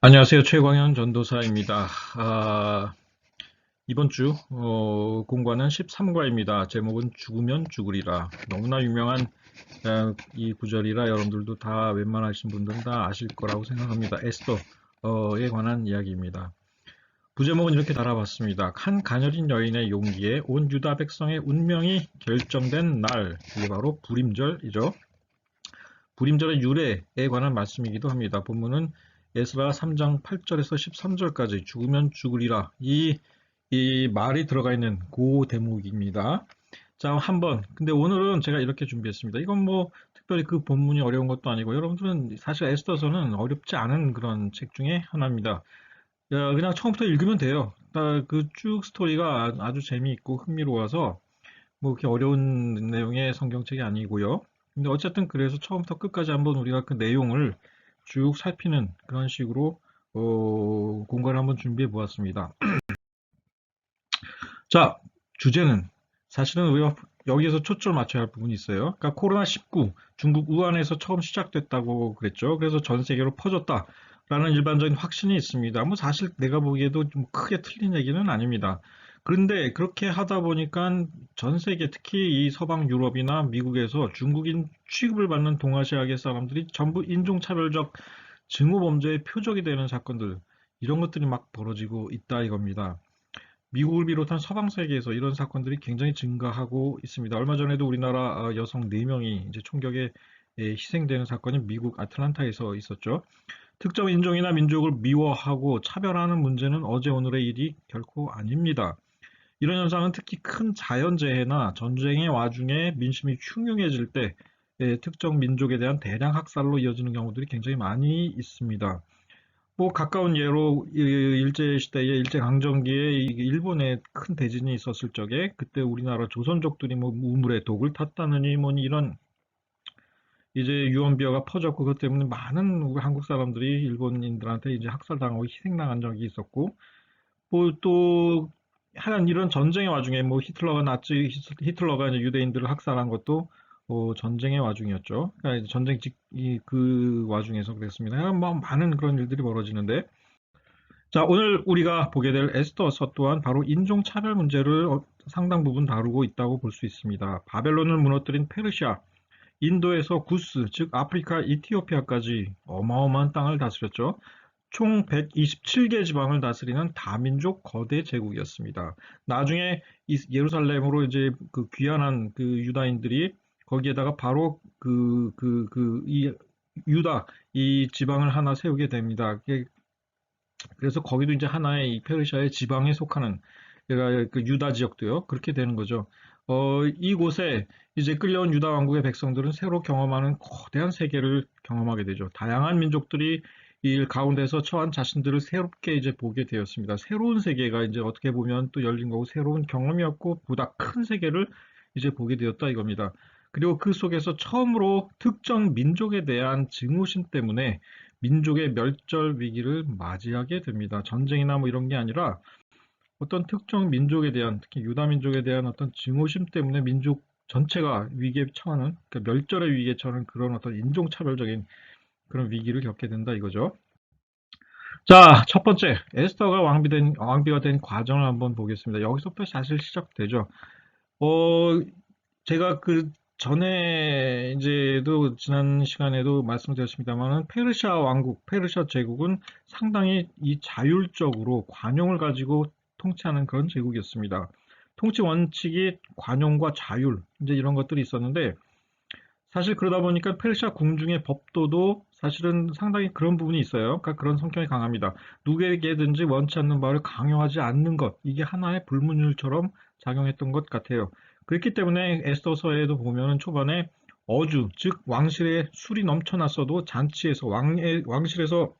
안녕하세요. 최광현 전도사입니다. 이번 주 공과는 13과입니다. 제목은 죽으면 죽으리라. 너무나 유명한 이 구절이라 여러분들도 다 웬만하신 분들은 다 아실 거라고 생각합니다. 에스더에 관한 이야기입니다. 부제목은 이렇게 달아봤습니다. 한 가녀린 여인의 용기에 온 유다 백성의 운명이 결정된 날. 이게 바로 불임절이죠. 불임절의 유래에 관한 말씀이기도 합니다. 본문은 에스라 3장 8절에서 13절까지 죽으면 죽으리라 이 말이 들어가 있는 그 대목입니다. 자, 한번 근데 오늘은 제가 이렇게 준비했습니다. 이건 뭐 특별히 그 본문이 어려운 것도 아니고 여러분들은 사실 에스더서는 어렵지 않은 그런 책 중에 하나입니다. 그냥 처음부터 읽으면 돼요. 그 쭉 스토리가 아주 재미있고 흥미로워서 뭐 그렇게 어려운 내용의 성경책이 아니고요. 근데 어쨌든 그래서 처음부터 끝까지 한번 우리가 그 내용을 쭉 살피는 그런 식으로 공간을 한번 준비해 보았습니다. 자, 주제는 사실은 우리가 여기에서 초점을 맞춰야 할 부분이 있어요. 그러니까 코로나19 중국 우한에서 처음 시작됐다고 그랬죠. 그래서 전 세계로 퍼졌다라는 일반적인 확신이 있습니다. 뭐 사실 내가 보기에도 좀 크게 틀린 얘기는 아닙니다. 그런데 그렇게 하다 보니까 전 세계 특히 이 서방 유럽이나 미국에서 중국인 취급을 받는 동아시아계 사람들이 전부 인종차별적 증오 범죄의 표적이 되는 사건들 이런 것들이 막 벌어지고 있다 이겁니다. 미국을 비롯한 서방 세계에서 이런 사건들이 굉장히 증가하고 있습니다. 얼마 전에도 우리나라 여성 4명이 이제 총격에 희생되는 사건이 미국 아틀란타에서 있었죠. 특정 인종이나 민족을 미워하고 차별하는 문제는 어제 오늘의 일이 결코 아닙니다. 이런 현상은 특히 큰 자연재해나 전쟁의 와중에 민심이 흉흉해질 때 특정 민족에 대한 대량 학살로 이어지는 경우들이 굉장히 많이 있습니다. 뭐 가까운 예로 일제시대에 일제강점기에 일본에 큰 대진이 있었을 적에 그때 우리나라 조선족들이 뭐 우물에 독을 탔다느니 뭐니 이런 이제 유언비어가 퍼졌고 그것 때문에 많은 한국 사람들이 일본인들한테 이제 학살당하고 희생당한 적이 있었고 뭐 또 하여간 이런 전쟁의 와중에 뭐 히틀러가 이제 유대인들을 학살한 것도 전쟁의 와중이었죠. 그러니까 이제 그 와중에서 그랬습니다. 하여간 뭐 많은 그런 일들이 벌어지는데 자, 오늘 우리가 보게 될 에스더서 또한 바로 인종차별 문제를 상당 부분 다루고 있다고 볼 수 있습니다. 바벨론을 무너뜨린 페르시아, 인도에서 구스, 즉 아프리카 이티오피아까지 어마어마한 땅을 다스렸죠. 총 127개 지방을 다스리는 다민족 거대 제국이었습니다. 나중에 예루살렘으로 이제 그 귀환한 그 유다인들이 거기에다가 바로 이 유다 이 지방을 하나 세우게 됩니다. 그래서 거기도 이제 하나의 이 페르시아의 지방에 속하는 그러니까 그 유다 지역도요. 그렇게 되는 거죠. 이곳에 이제 끌려온 유다 왕국의 백성들은 새로 경험하는 거대한 세계를 경험하게 되죠. 다양한 민족들이 이 가운데서 처한 자신들을 새롭게 이제 보게 되었습니다. 새로운 세계가 이제 어떻게 보면 또 열린 거고 새로운 경험이었고 보다 큰 세계를 이제 보게 되었다 이겁니다. 그리고 그 속에서 처음으로 특정 민족에 대한 증오심 때문에 민족의 멸절 위기를 맞이하게 됩니다. 전쟁이나 뭐 이런 게 아니라 어떤 특정 민족에 대한, 특히 유다 민족에 대한 어떤 증오심 때문에 민족 전체가 위기에 처하는, 그러니까 멸절의 위기에 처하는 그런 어떤 인종차별적인 그런 위기를 겪게 된다 이거죠. 자, 첫 번째, 에스더가 왕비가 된 과정을 한번 보겠습니다. 여기서부터 사실 시작되죠. 어, 제가 그 전에 이제도 지난 시간에도 말씀드렸습니다만은 페르시아 왕국, 페르시아 제국은 상당히 이 자율적으로 관용을 가지고 통치하는 그런 제국이었습니다. 통치 원칙이 관용과 자율, 이제 이런 것들이 있었는데 사실 그러다 보니까 페르시아 궁중의 법도도 사실은 상당히 그런 부분이 있어요. 그러니까 그런 성격이 강합니다. 누구에게든지 원치 않는 바를 강요하지 않는 것, 이게 하나의 불문율처럼 작용했던 것 같아요. 그렇기 때문에 에스더서에도 보면은 초반에 어주, 즉 왕실에 술이 넘쳐났어도 잔치에서 왕실에서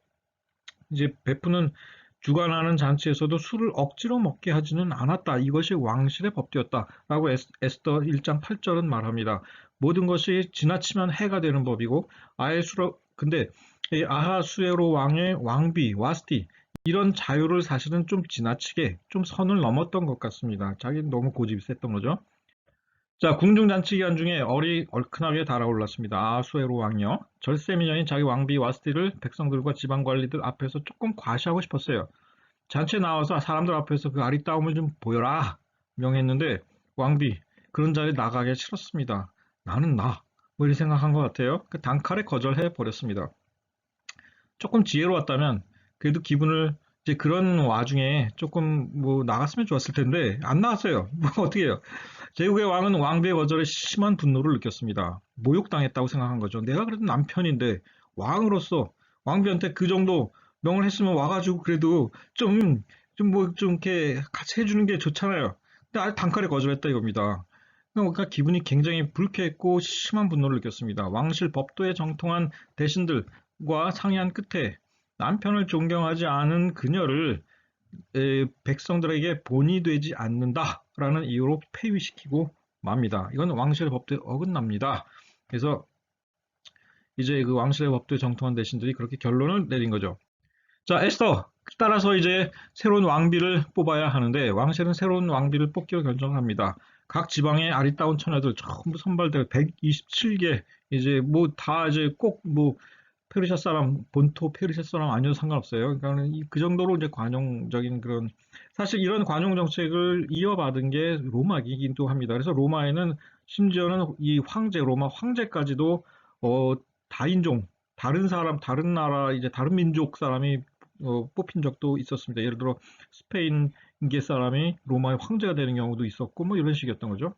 이제 베푸는 주관하는 잔치에서도 술을 억지로 먹게 하지는 않았다. 이것이 왕실의 법도였다라고 에스더 1장 8절은 말합니다. 모든 것이 지나치면 해가 되는 법이고 근데 이 아하수에로 왕의 왕비 와스티 이런 자유를 사실은 좀 지나치게 좀 선을 넘었던 것 같습니다. 자기는 너무 고집이 셌던 거죠. 자, 궁중잔치 기간 중에 얼이 얼큰하게 달아올랐습니다. 아수에로 왕이요. 절세미녀인 자기 왕비 와스티를 백성들과 지방관리들 앞에서 조금 과시하고 싶었어요. 잔치에 나와서 사람들 앞에서 그 아리따움을 좀 보여라 명했는데 왕비 그런 자리에 나가기 싫었습니다. 나는 뭐 이렇게 생각한 것 같아요. 그 단칼에 거절해 버렸습니다. 조금 지혜로웠다면 그래도 기분을 이제 그런 와중에 조금 뭐 나갔으면 좋았을 텐데 안 나왔어요. 뭐 어떻게 해요? 제국의 왕은 왕비의 거절에 심한 분노를 느꼈습니다. 모욕당했다고 생각한 거죠. 내가 그래도 남편인데 왕으로서 왕비한테 그 정도 명을 했으면 와가지고 그래도 좀 이렇게 같이 해주는 게 좋잖아요. 근데 아예 단칼에 거절했다 이겁니다. 그러니까 기분이 굉장히 불쾌했고 심한 분노를 느꼈습니다. 왕실 법도에 정통한 대신들과 상의한 끝에 남편을 존경하지 않은 그녀를 백성들에게 본이 되지 않는다라는 이유로 폐위시키고 맙니다. 이건 왕실의 법도에 어긋납니다. 그래서 이제 그 왕실의 법도에 정통한 대신들이 그렇게 결론을 내린 거죠. 자, 에스더. 따라서 이제 새로운 왕비를 뽑아야 하는데 왕실은 새로운 왕비를 뽑기로 결정을 합니다. 각 지방의 아리따운 처녀들 전부 선발되어 127개 이제 뭐 다 이제 꼭 뭐 페르시아 사람 본토 페르시아 사람 아니어도 상관없어요. 그러니까 그 정도로 이제 관용적인 그런 사실 이런 관용 정책을 이어받은 게 로마이긴 또 합니다. 그래서 로마에는 심지어는 이 황제 로마 황제까지도 다인종 다른 사람 다른 나라 이제 다른 민족 사람이 뽑힌 적도 있었습니다. 예를 들어 스페인계 사람이 로마의 황제가 되는 경우도 있었고 뭐 이런 식이었던 거죠.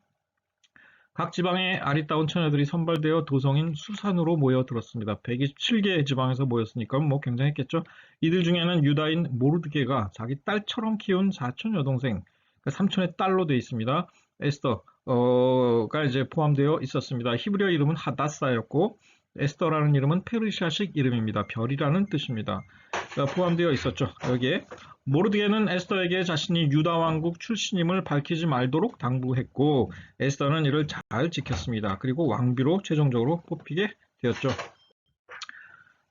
각 지방의 아리따운 처녀들이 선발되어 도성인 수산으로 모여들었습니다. 127개 지방에서 모였으니까 뭐 굉장했겠죠. 이들 중에는 유다인 모르드게가 자기 딸처럼 키운 사촌 여동생, 그러니까 삼촌의 딸로 되어 있습니다. 에스더가 이제 포함되어 있었습니다. 히브리어 이름은 하다사였고 에스더라는 이름은 페르시아식 이름입니다. 별이라는 뜻입니다. 포함되어 있었죠. 여기에 모르드게는 에스더에게 자신이 유다 왕국 출신임을 밝히지 말도록 당부했고 에스더는 이를 잘 지켰습니다. 그리고 왕비로 최종적으로 뽑히게 되었죠.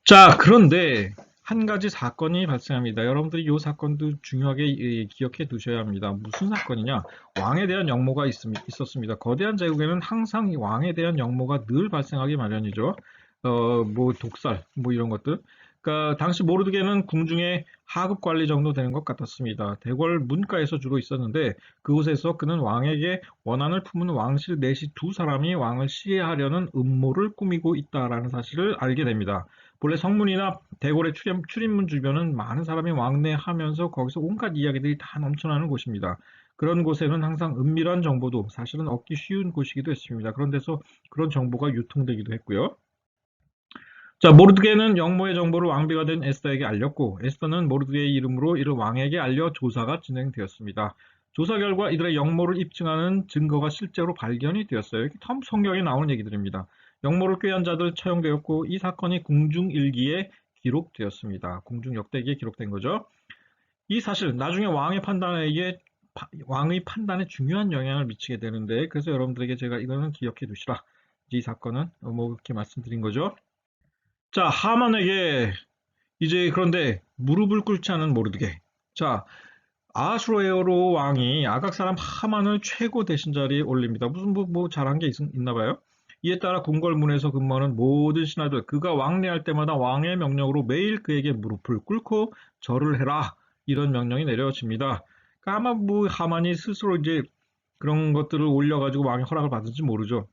자, 그런데 한 가지 사건이 발생합니다. 여러분들이 이 사건도 중요하게 기억해 두셔야 합니다. 무슨 사건이냐? 왕에 대한 역모가 있었습니다. 거대한 제국에는 항상 왕에 대한 역모가 늘 발생하기 마련이죠. 뭐 독살, 뭐 이런 것들. 그러니까 당시 모르드게는 궁중의 하급 관리 정도 되는 것 같았습니다. 대궐 문가에서 주로 있었는데 그곳에서 그는 왕에게 원한을 품은 왕실 내시 두 사람이 왕을 시해하려는 음모를 꾸미고 있다라는 사실을 알게 됩니다. 본래 성문이나 대궐의 출입문 주변은 많은 사람이 왕래하면서 거기서 온갖 이야기들이 다 넘쳐나는 곳입니다. 그런 곳에는 항상 은밀한 정보도 사실은 얻기 쉬운 곳이기도 했습니다. 그런 데서 그런 정보가 유통되기도 했고요. 자, 모르드게는 영모의 정보를 왕비가 된 에스더에게 알렸고 에스더는 모르드게의 이름으로 이를 왕에게 알려 조사가 진행되었습니다. 조사 결과 이들의 영모를 입증하는 증거가 실제로 발견이 되었어요. 성경에 나오는 얘기들입니다. 영모를 꾀한 자들 처형되었고 이 사건이 궁중일기에 기록되었습니다. 궁중역대기에 기록된 거죠. 이 사실 나중에 왕의 판단에 중요한 영향을 미치게 되는데 그래서 여러분들에게 제가 이거는 기억해 두시라. 이 사건은 뭐 이렇게 말씀드린 거죠. 자, 하만에게 이제 그런데 무릎을 꿇지 않은 모르드게. 자, 아수에로 왕이 아각 사람 하만을 최고 대신 자리에 올립니다. 무슨 뭐 잘한 게 있나 봐요. 이에 따라 궁궐문에서 근무하는 모든 신하들 그가 왕래할 때마다 왕의 명령으로 매일 그에게 무릎을 꿇고 절을 해라 이런 명령이 내려집니다. 그러니까 아마 뭐 하만이 스스로 이제 그런 것들을 올려가지고 왕의 허락을 받은지 모르죠.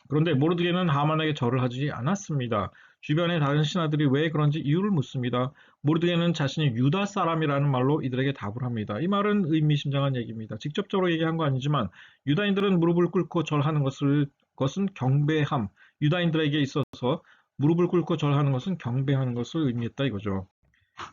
그런데 모르드게는 하만에게 절을 하지 않았습니다. 주변의 다른 신하들이 왜 그런지 이유를 묻습니다. 모르드게는 자신이 유다 사람이라는 말로 이들에게 답을 합니다. 이 말은 의미심장한 얘기입니다. 직접적으로 얘기한 거 아니지만 유다인들은 무릎을 꿇고 절하는 것은 경배함, 유다인들에게 있어서 무릎을 꿇고 절하는 것은 경배하는 것을 의미했다 이거죠.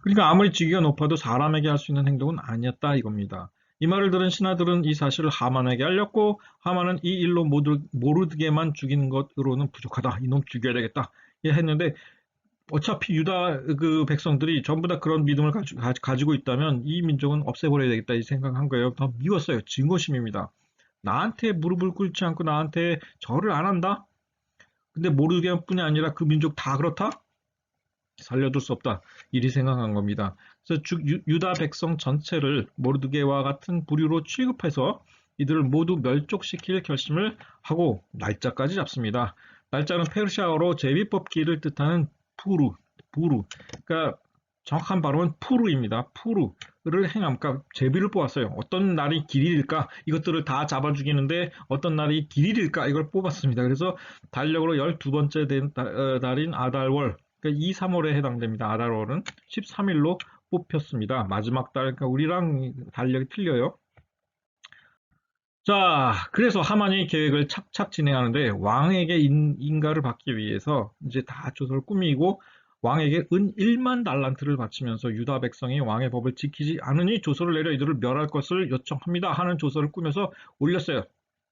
그러니까 아무리 직위가 높아도 사람에게 할 수 있는 행동은 아니었다 이겁니다. 이 말을 들은 신하들은 이 사실을 하만에게 알렸고 하만은 이 일로 모르드게만 죽이는 것으로는 부족하다. 이놈 죽여야 되겠다. 했는데 어차피 유다 그 백성들이 전부 다 그런 믿음을 가지고 있다면 이 민족은 없애버려야 되겠다 이 생각한 거예요. 더 미웠어요. 증오심입니다. 나한테 무릎을 꿇지 않고 나한테 절을 안 한다? 근데 모르드게뿐이 아니라 그 민족 다 그렇다? 살려둘 수 없다. 이리 생각한 겁니다. 그래서 유다 백성 전체를 모르드게와 같은 부류로 취급해서 이들을 모두 멸족시킬 결심을 하고 날짜까지 잡습니다. 날짜는 페르시아어로 제비뽑기를 뜻하는 부루, 그러니까 정확한 발음은 푸르입니다. 푸르를 행함, 그러니까 제비를 뽑았어요. 어떤 날이 길일까? 이것들을 다 잡아 죽이는데 어떤 날이 길일까? 이걸 뽑았습니다. 그래서 달력으로 12번째 된 달인 아달월, 그러니까 2, 3월에 해당됩니다. 아달월은 13일로 뽑혔습니다. 마지막 달, 그러니까 우리랑 달력이 틀려요. 자, 그래서 하만이 계획을 착착 진행하는데 왕에게 인가를 받기 위해서 이제 다 조서를 꾸미고 왕에게 은 1만 달란트를 바치면서 유다 백성이 왕의 법을 지키지 않으니 조서를 내려 이들을 멸할 것을 요청합니다 하는 조서를 꾸며서 올렸어요.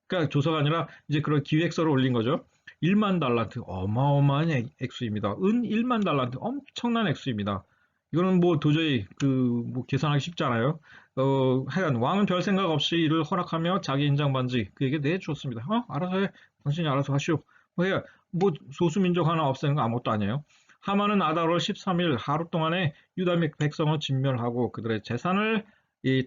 그러니까 조서가 아니라 이제 그런 기획서를 올린 거죠. 1만 달란트, 어마어마한 액수입니다. 은 1만 달란트, 엄청난 액수입니다. 이거는 뭐 도저히 뭐 계산하기 쉽지 않아요. 하여간 왕은 별 생각 없이 이를 허락하며 자기 인장 반지 그에게 내주었습니다. 알아서 해. 당신이 알아서 하시오. 뭐 소수민족 하나 없애는 거 아무것도 아니에요. 하만은 아달월 13일 하루 동안에 유다 백성을 진멸하고 그들의 재산을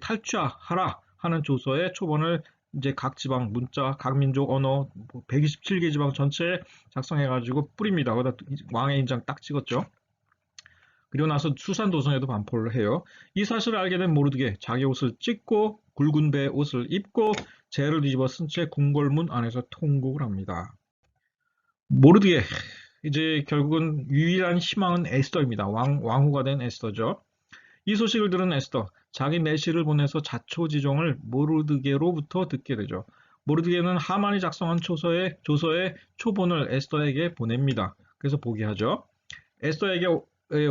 탈취하라 하는 조서의 초본을 이제 각 지방 문자, 각 민족 언어 127개 지방 전체에 작성해가지고 뿌립니다. 거기다 왕의 인장 딱 찍었죠. 그리고 나서 수산도성에도 반포를 해요. 이 사실을 알게 된 모르드게 자기 옷을 찢고 굵은 배 옷을 입고 재를 뒤집어 쓴 채 궁궐문 안에서 통곡을 합니다. 모르드게 이제 결국은 유일한 희망은 에스더입니다. 왕후가 된 에스더죠. 이 소식을 들은 에스더, 자기 내시를 보내서 자초지종을 모르드게로부터 듣게 되죠. 모르드게는 하만이 작성한 조서의 초본을 에스더에게 보냅니다. 그래서 보게 하죠. 에스더에게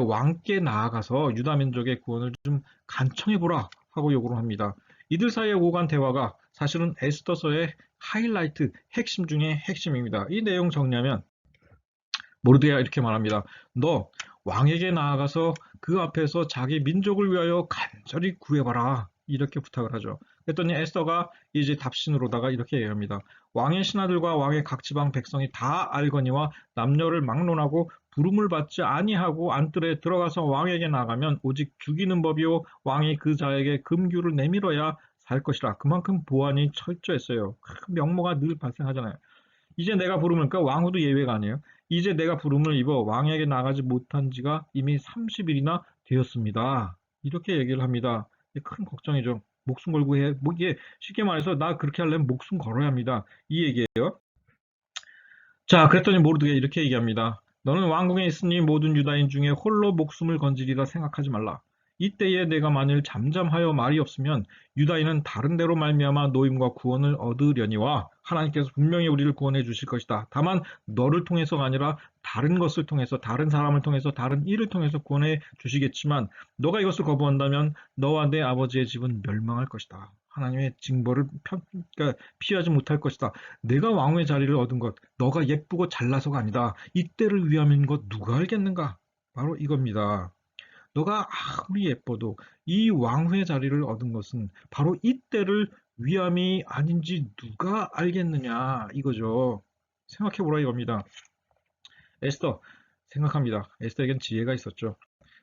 왕께 나아가서 유다 민족의 구원을 좀 간청해보라 하고 요구를 합니다. 이들 사이에 오간 대화가 사실은 에스더서의 하이라이트, 핵심 중에 핵심입니다. 이 내용 정리하면 모르드게가 이렇게 말합니다. 너 왕에게 나아가서 그 앞에서 자기 민족을 위하여 간절히 구해봐라. 이렇게 부탁을 하죠. 그랬더니 에스더가 이제 답신으로다가 이렇게 얘기합니다. 왕의 신하들과 왕의 각 지방 백성이 다 알거니와 남녀를 막론하고 부름을 받지 아니하고 안뜰에 들어가서 왕에게 나가면 오직 죽이는 법이요 왕이 그 자에게 금규를 내밀어야 살 것이라. 그만큼 보안이 철저했어요. 명모가 늘 발생하잖아요. 이제 내가 부름을, 그러니까 왕후도 예외가 아니에요. 이제 내가 부름을 입어 왕에게 나가지 못한 지가 이미 30일이나 되었습니다. 이렇게 얘기를 합니다. 큰 걱정이죠. 목숨 걸고 해. 뭐 이게 쉽게 말해서 나 그렇게 하려면 목숨 걸어야 합니다. 이 얘기예요. 자, 그랬더니 모르드게 이렇게 얘기합니다. 너는 왕궁에 있으니 모든 유다인 중에 홀로 목숨을 건지리라 생각하지 말라. 이때에 내가 만일 잠잠하여 말이 없으면 유다인은 다른 데로 말미암아 노임과 구원을 얻으려니와 하나님께서 분명히 우리를 구원해 주실 것이다. 다만 너를 통해서가 아니라 다른 것을 통해서, 다른 사람을 통해서, 다른 일을 통해서 구원해 주시겠지만 너가 이것을 거부한다면 너와 내 아버지의 집은 멸망할 것이다. 하나님의 징벌을 그러니까 피하지 못할 것이다. 내가 왕의 자리를 얻은 것, 너가 예쁘고 잘나서가 아니다. 이때를 위함인 것 누가 알겠는가? 바로 이겁니다. 너가 아무리 예뻐도 이 왕후의 자리를 얻은 것은 바로 이때를 위함이 아닌지 누가 알겠느냐 이거죠. 생각해보라 이겁니다. 에스더 생각합니다. 에스더에겐 지혜가 있었죠.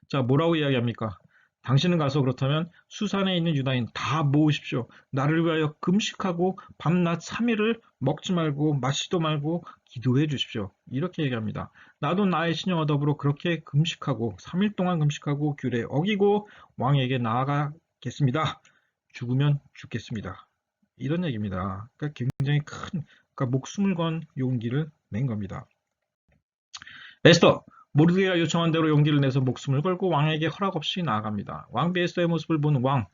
자, 뭐라고 이야기합니까? 당신은 가서 그렇다면 수산에 있는 유다인 다 모으십시오. 나를 위하여 금식하고 밤낮 3일을 먹지 말고 마시도 말고 기도해 주십시오. 이렇게 얘기합니다. 나도 나의 신영과 더불어 그렇게 금식하고 3일 동안 금식하고 규례 어기고 왕에게 나아가겠습니다. 죽으면 죽겠습니다. 이런 얘기입니다. 그러니까 굉장히 큰 그러니까 목숨을 건 용기를 낸 겁니다. 에스더, 모르드게가 요청한 대로 용기를 내서 목숨을 걸고 왕에게 허락 없이 나아갑니다. 왕비 에스더의 모습을 본 왕,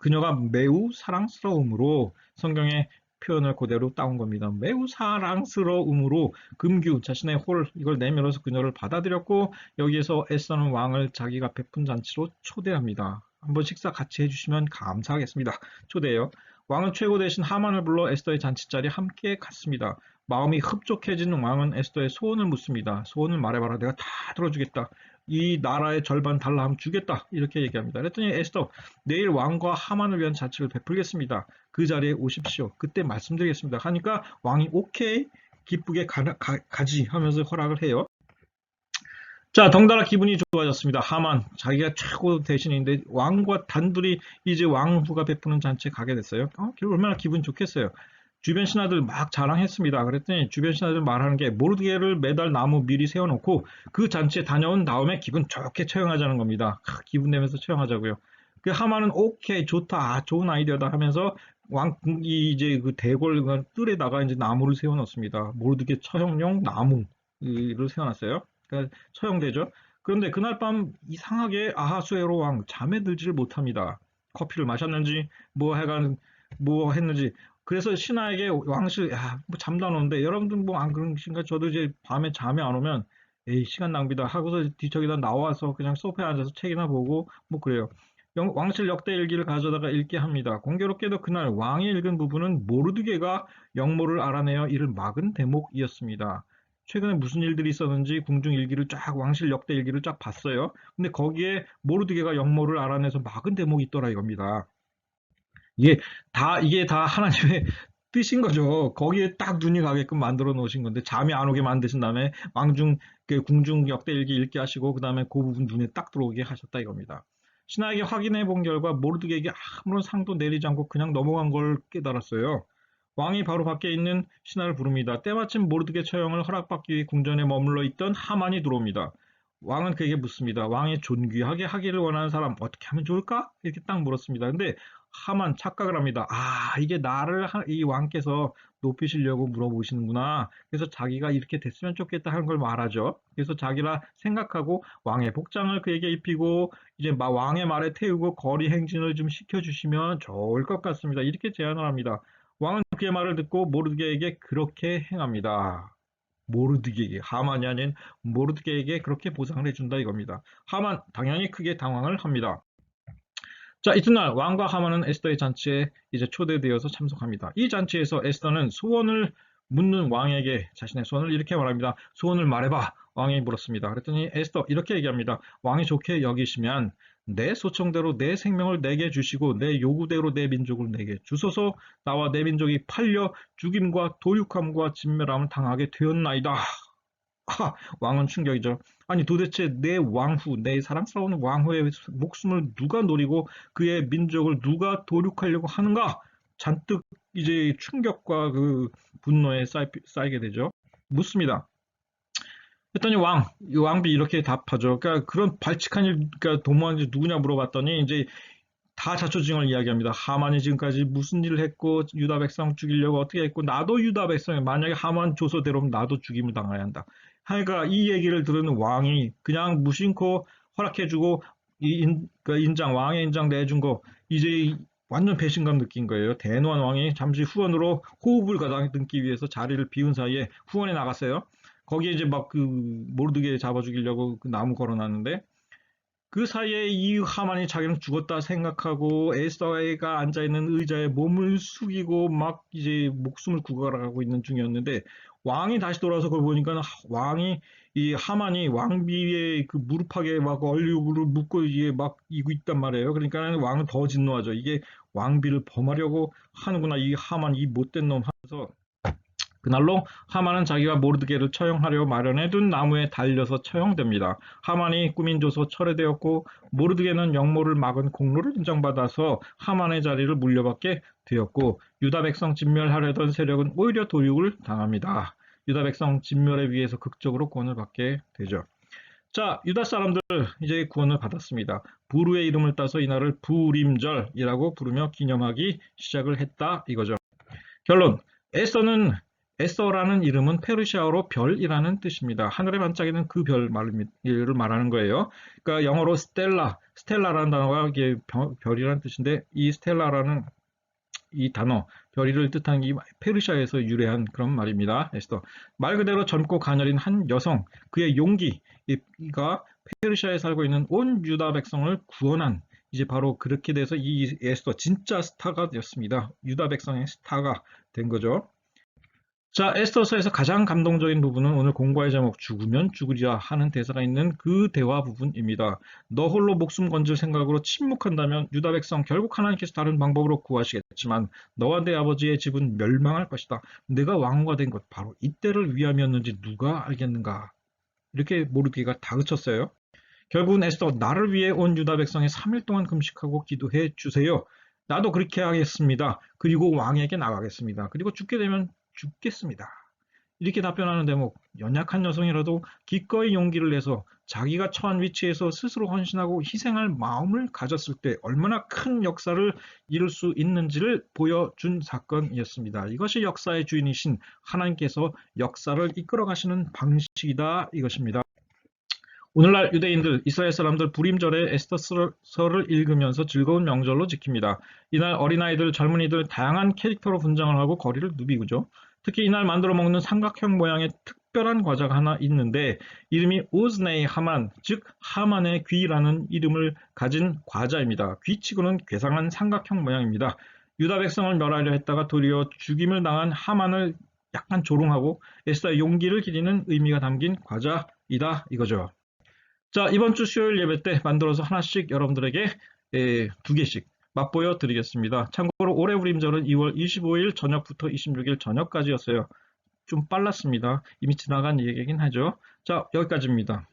그녀가 매우 사랑스러움으로 성경의 표현을 그대로 따온 겁니다. 매우 사랑스러움으로 금규, 자신의 홀, 이걸 내밀어서 그녀를 받아들였고 여기에서 에스더는 왕을 자기가 베푼 잔치로 초대합니다. 한번 식사 같이 해주시면 감사하겠습니다. 초대해요. 왕은 최고 대신 하만을 불러 에스더의 잔치자리에 함께 갔습니다. 마음이 흡족해진 왕은 에스더의 소원을 묻습니다. 소원을 말해봐라. 내가 다 들어주겠다. 이 나라의 절반 달라 하면 주겠다. 이렇게 얘기합니다. 그랬더니 에스더, 내일 왕과 하만을 위한 잔치를 베풀겠습니다. 그 자리에 오십시오. 그때 말씀드리겠습니다. 하니까 왕이 오케이, 기쁘게 가지 하면서 허락을 해요. 자, 덩달아 기분이 좋아졌습니다. 하만, 자기가 최고 대신인데 왕과 단둘이 이제 왕후가 베푸는 잔치에 가게 됐어요. 얼마나 기분 좋겠어요. 주변 신하들 막 자랑했습니다. 그랬더니 주변 신하들 말하는 게 모르드게를 매달 나무 미리 세워놓고 그 잔치에 다녀온 다음에 기분 좋게 처형하자는 겁니다. 기분 내면서 처형하자고요. 그 하만은 오케이 좋다, 좋은 아이디어다 하면서 이제 그 대궐 뜰에다가 이제 나무를 세워놓습니다. 모르드게 처형용 나무를 세워놨어요. 그러니까 처형되죠. 그런데 그날 밤 이상하게 아하수에로 왕 잠에 들지를 못합니다. 커피를 마셨는지 뭐 해간 뭐 했는지. 그래서 신하에게 왕실 뭐 잠도 안 오는데 여러분들 뭐 안 그러신가? 저도 이제 밤에 잠이 안 오면 에이 시간 낭비다 하고서 뒤척이다 나와서 그냥 소파에 앉아서 책이나 보고 뭐 그래요. 왕실 역대 일기를 가져다가 읽게 합니다. 공교롭게도 그날 왕이 읽은 부분은 모르드게가 역모를 알아내어 이를 막은 대목이었습니다. 최근에 무슨 일들이 있었는지 궁중 일기를 쫙 왕실 역대 일기를 쫙 봤어요. 근데 거기에 모르드게가 역모를 알아내서 막은 대목이 있더라 이겁니다. 이게 다 하나님의 뜻인 거죠. 거기에 딱 눈이 가게끔 만들어 놓으신 건데 잠이 안 오게 만드신 다음에 그 궁중 역대 일기 읽게 하시고 그 다음에 그 부분 눈에 딱 들어오게 하셨다 이겁니다. 신하에게 확인해 본 결과 모르드게에게 아무런 상도 내리지 않고 그냥 넘어간 걸 깨달았어요. 왕이 바로 밖에 있는 신하를 부릅니다. 때마침 모르드게 처형을 허락받기 위해 궁전에 머물러 있던 하만이 들어옵니다. 왕은 그에게 묻습니다. 왕이 존귀하게 하기를 원하는 사람 어떻게 하면 좋을까? 이렇게 딱 물었습니다. 근데 하만 착각을 합니다. 이게 나를 이 왕께서 높이시려고 물어보시는구나. 그래서 자기가 이렇게 됐으면 좋겠다 하는 걸 말하죠. 그래서 자기라 생각하고 왕의 복장을 그에게 입히고 이제 왕의 말에 태우고 거리 행진을 좀 시켜주시면 좋을 것 같습니다. 이렇게 제안을 합니다. 왕은 그의 말을 듣고 모르드게에게 그렇게 행합니다. 모르드게에게, 하만이 아닌 모르드게에게 그렇게 보상을 해준다 이겁니다. 하만 당연히 크게 당황을 합니다. 자, 이튿날 왕과 하만은 에스더의 잔치에 이제 초대되어서 참석합니다. 이 잔치에서 에스더는 소원을 묻는 왕에게 자신의 소원을 이렇게 말합니다. 소원을 말해봐. 왕이 물었습니다. 그랬더니 에스더 이렇게 얘기합니다. 왕이 좋게 여기시면 내 소청대로 내 생명을 내게 주시고 내 요구대로 내 민족을 내게 주소서. 나와 내 민족이 팔려 죽임과 도륙함과 진멸함을 당하게 되었나이다. 왕은 충격이죠. 아니 도대체 내 왕후, 내 사랑스러운 왕후의 목숨을 누가 노리고 그의 민족을 누가 도륙하려고 하는가? 잔뜩 이제 충격과 그 분노에 쌓이게 되죠. 묻습니다. 했더니 이 왕비 이렇게 답하죠. 그러니까 그런 발칙한 일, 그러니까 도모한 누구냐 물어봤더니 이제 다 자초지종을 이야기합니다. 하만이 지금까지 무슨 일을 했고 유다 백성 죽이려고 어떻게 했고 나도 유다 백성이 만약에 하만 조서대로면 나도 죽임을 당해야 한다. 그러니까 이 얘기를 들은 왕이 그냥 무심코 허락해주고 그 왕의 인장 내준 거 이제 완전 배신감 느낀 거예요. 대노한 왕이 잠시 후원으로 호흡을 가다듬기 위해서 자리를 비운 사이에 후원에 나갔어요. 거기에 이제 막 그 모르드게 잡아 죽이려고 그 나무 걸어놨는데 그 사이에 이 하만이 자기는 죽었다 생각하고 에스더가 앉아있는 의자에 몸을 숙이고 막 이제 목숨을 구걸하고 있는 중이었는데 왕이 다시 돌아서 그걸 보니까 왕이 이 하만이 왕비의 그 무릎팍에 막 얼룩을 묶고 이게 막 이고 있단 말이에요. 그러니까 왕은 더 진노하죠. 이게 왕비를 범하려고 하는구나 이 하만 이 못된 놈 하면서 그날로 하만은 자기가 모르드게를 처형하려 마련해둔 나무에 달려서 처형됩니다. 하만이 꾸민 조서 철회되었고 모르드게는 역모를 막은 공로를 인정받아서 하만의 자리를 물려받게 되었고 유다 백성 진멸하려던 세력은 오히려 도륙을 당합니다. 유다 백성 진멸에 의해서 극적으로 구원을 받게 되죠. 자, 유다 사람들 이제 구원을 받았습니다. 부르의 이름을 따서 이날을 부림절이라고 부르며 기념하기 시작을 했다 이거죠. 결론. 에서라는 이름은 페르시아어로 별이라는 뜻입니다. 하늘에 반짝이는 그 별을 말하는 거예요. 그러니까 영어로 스텔라라는 단어가 이게 별이라는 뜻인데 이 스텔라라는 이 단어, 별이를 뜻하는 이 페르시아에서 유래한 그런 말입니다. 에스더. 말 그대로 젊고 가녀린 한 여성, 그의 용기가 페르시아에 살고 있는 온 유다 백성을 구원한 이제 바로 그렇게 돼서 이 에스더 진짜 스타가 되었습니다. 유다 백성의 스타가 된 거죠. 자, 에스더서에서 가장 감동적인 부분은 오늘 공부할 제목 죽으면 죽으리라 하는 대사가 있는 그 대화 부분입니다. 너 홀로 목숨 건질 생각으로 침묵한다면 유다 백성 결국 하나님께서 다른 방법으로 구하시겠지만 너와 내 아버지의 집은 멸망할 것이다. 내가 왕후가 된 것 바로 이때를 위함이었는지 누가 알겠는가? 이렇게 모르드게가 다그쳤어요. 결국은 에스더 나를 위해 온 유다 백성에 3일 동안 금식하고 기도해 주세요. 나도 그렇게 하겠습니다. 그리고 왕에게 나가겠습니다. 그리고 죽게 되면 죽겠습니다. 이렇게 답변하는 대목, 연약한 여성이라도 기꺼이 용기를 내서 자기가 처한 위치에서 스스로 헌신하고 희생할 마음을 가졌을 때 얼마나 큰 역사를 이룰 수 있는지를 보여준 사건이었습니다. 이것이 역사의 주인이신 하나님께서 역사를 이끌어 가시는 방식이다 이것입니다. 오늘날 유대인들, 이스라엘 사람들 불임절에 에스더서를 읽으면서 즐거운 명절로 지킵니다. 이날 어린아이들, 젊은이들 다양한 캐릭터로 분장을 하고 거리를 누비고죠. 특히 이날 만들어 먹는 삼각형 모양의 특별한 과자가 하나 있는데 이름이 우즈네이 하만, 즉 하만의 귀라는 이름을 가진 과자입니다. 귀치고는 괴상한 삼각형 모양입니다. 유다 백성을 멸하려 했다가 도리어 죽임을 당한 하만을 약간 조롱하고 에스더의 용기를 기리는 의미가 담긴 과자이다 이거죠. 자, 이번 주 수요일 예배 때 만들어서 하나씩 여러분들에게 2개씩 맛보여 드리겠습니다. 참고로 올해 우림절은 2월 25일 저녁부터 26일 저녁까지였어요. 좀 빨랐습니다. 이미 지나간 얘기긴 하죠. 자, 여기까지입니다.